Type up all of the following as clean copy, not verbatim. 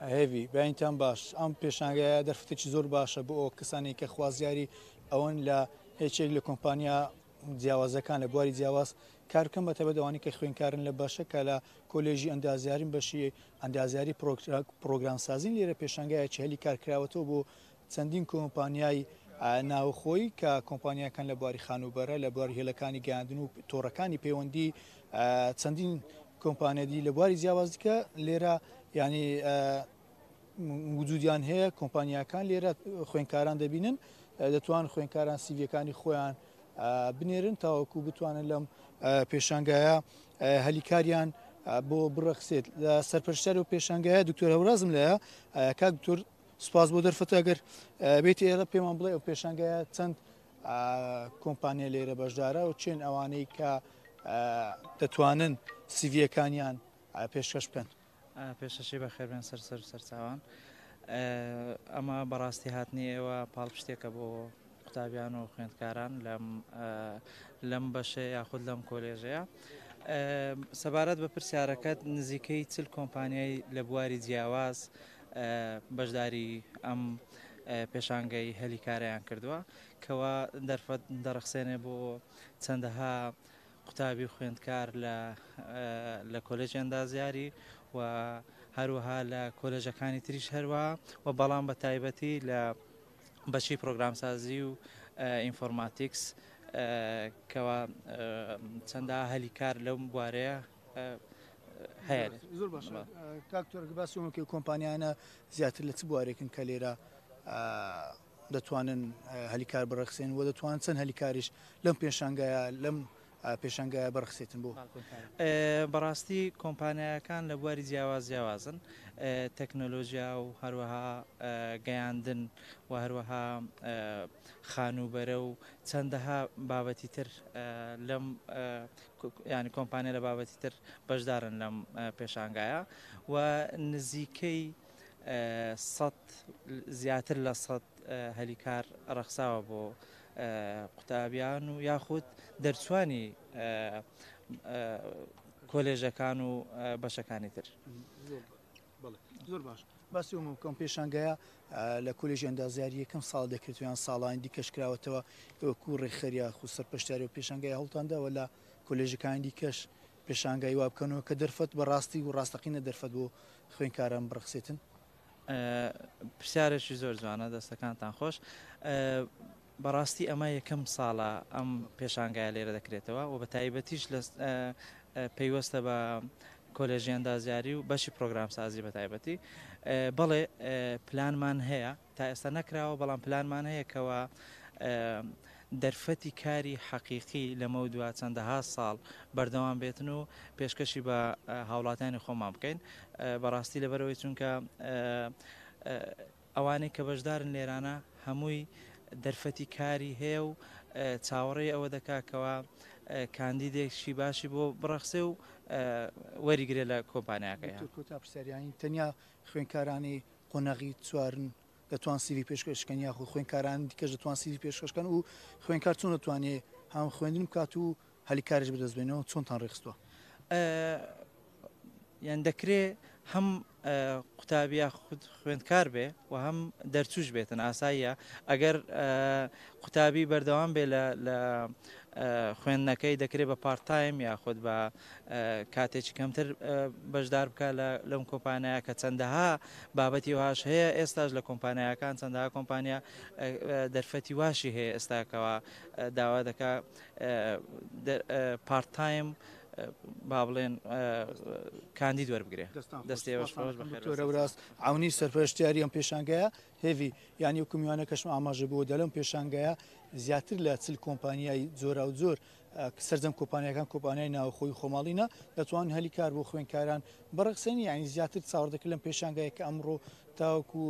هێوی بەینتان باش ئەم پێشانگایە دەرفەتێکی زۆر باشە بۆ ئەو کەسانی کە خوازیاری ئەوەن لە هیچێک لە کۆمپانیا جیاوازەکان لە بواری جیاواز کارکەم بەتەبەت ئەوانی کە خوێنکارن لە باشەکە لە کۆلێژی ئەندازیارین بەشی ئەندازیاری پرۆگرامسازین لێرە پێشانگایەکی هەلی کارکراوەتەوە بۆ چەندین کۆمپانیای ناوخۆی کە کۆمپانیەکان لە بواری خانوبەرە لە بواری هێلەکانی گەاندن و تۆڕەکانی پەیوەندی چەندین کۆمپانیادی لە بواری جیاوازیکە لێرە ینی وجودیان هەیە کۆمپانیەکان لێرە خوێنکاران دەبینن دەتوان خوێنکاران سیڤەکانی خۆیان بنێرن تاوەکو بتوانن لەم پێشانگایە هەلیکاریان بۆ بڕەخسێت لە سەرپەرشتاری و پێشانگایە دکتۆر هەورازم لایە کاک دکتۆر سوپاس بۆ دەرفەتە ئەگەر بێتی ئێرە پێمان بڵێ ئەو پێشانگایە چەند کۆمپانیا لێرە بەشدارە و چێن ئەوانەی کە دەتوانن سیڤەکانیان پێشکەش بکەن. پێشەشی بە خێربێن سەرچاوان ئەمە بەڕاستی هاتنی ئێوە پاڵپشتێکە بۆ قوتابیان و خوێندکاران لەم بەشێ یاخود لەم کۆلێژەیە سەبارەت بە پرسیارەکەت نزیکەی چل کۆمپانیای لە بواری جیاواز بەشداری ئەم پێشانگەی هەلیکاریان کردووە کەوا دەرفەت دەرەخسێنێ بۆ چەندەها قوتابی خوێندکار لە کۆلێژی ئەندازیاری و هەروەها لە کۆلێژەکانی تریش هەروە و بەڵام بە تایبەتی لە بەشی پرۆگرامسازی و ئینفۆرماتیکس کەوا چەندە هەلیکار لەم بوارەیە هەیە. زۆر باش کاکتۆر باسیۆمەکە کۆمپانیانە زیاتر لە چ بوارێکن کە لێرە دەتوانن هەلیکار بڕەخسێن و دەتوانن چەند هەلیکاریش لەم پێشانگایە لەم پێشانگایە بەرخسێتن بۆ بەڕاستی کۆمپانیەکان لە بواری جیاوازن تەکنۆلۆژیا و هەروەها گەیاندن و هەروەها خانوبەرە و چەندەها بابەتی تر لەم ینی کۆمپانیا لە بابەتی تر بەشدارن لەم پێشانگایە و نزیکەی زیاتر لە 100 هەلیکار ڕەخساوە بۆ قوتابیان و یاخود دەرچوانی کۆلێژەکان و بەشەکانی تر. زۆر باش باسی کۆم پێشانگایە لە کۆلێژی ئەندازیاری یەکەم ساڵ دەکرێتیان ساڵانی دیکەش کراوەتەوە وەکو ڕێکخەریە خو سەرپەرشتاری و پێشانگای هەڵتانداوە لە کۆلێژەکانی دیکەش پێشانگای وا بکەنەوە کە دەرفەت بەڕاستی و ڕاستەقینە دەرفەت بۆ خوێنکاران بڕخسێتن. پرسیارێکی زۆر جوانە دەستەکانتان خۆش. بەڕاستی ئەمە یەکەم ساڵە ئەم پێشانگایە لێرە دەکرێتەوە و بە تایبەتیش لە پەیوەستە بە کۆلێژی ئەندازیاری و بەشی پرۆگرامسازی بە تایبەتی بەڵێ پلانمان هەیە تا ئێستا نەکراوە بەڵام پلانمان هەیە کەوە دەرفەتی کاری حەقیقی لەمە دووە چەندەها ساڵ بەردەوام بێتن و پێشکەشی بە هاوڵاتیانی خۆمان بکەین بەڕاستی لەبەرەوەی چونکە ئەوانەی کە بەشدارن لێرانە هەمووی دەرفەتی کاری هەیە و چاوەڕێی ئەوە دەکاکەوە کاندیدێکی باشی بۆ بڕەخسێ و وەریگرێ لە کۆمپانیاکەیە. کۆتا پرسیاریانی تەنیا خوێنکارانی قۆنەغی چوارن دەتوان سیوی پێشکەشکەن یاخود خوێنکاران دیکەش دەتوان سیوی پێشکەشکەن و خوێنکار چۆن دەتوانێت هەم خوێندن بکات و هەلیکارش بدەستبێنەوە چۆنتان ڕێخستووە؟ یان دەکرێت هەم قوتابیا خود خوێندکار بێ و هەم دەرچوش بێتن ئاساییە ئەگەر قوتابی بەردەوام بێ لە خوێندنەکەی دەکرێت بە پارتایم یاخود بە کاتێکی کەمتر بەشدار بکە لەم کۆمپانیا کە چەندەها بابەتی واش هەیە ئێستاش لە کۆمپانیاکان چەندەها کۆمپانیا دەرفەتی واشی هەیە ئێستاکەوە داوا دەکا پارتایم با بڵێن کاندید وەربگرێ دەستێوەڕاست ئاونی سەرپەرشتیاری ئەم پێشانگایە هێوی ینی وکمیوانە کەشم ئاماژە بۆ دەلم پێشانگایە زیاتر لە چل کۆمپانیای زۆرا و زۆر سەرجەم کۆمپانیەکان کۆمپانیای ناوخۆی خۆماڵینە دەتوان هەلیکار بۆ خوێنکاران بەڕخسێنی ینی زیاتر چاوەڕ دەکرد لەم پێشانگایە کە ئەمڕۆ تاوەکو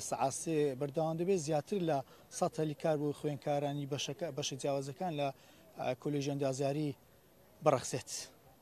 سعاسێ بەردەوام دەبێت زیاتر لە 100 هەلیکار بۆ خوێنکارانی بەشە جیاوازەکان لە کۆلێژی ئەندازیاری بەڕخسێت.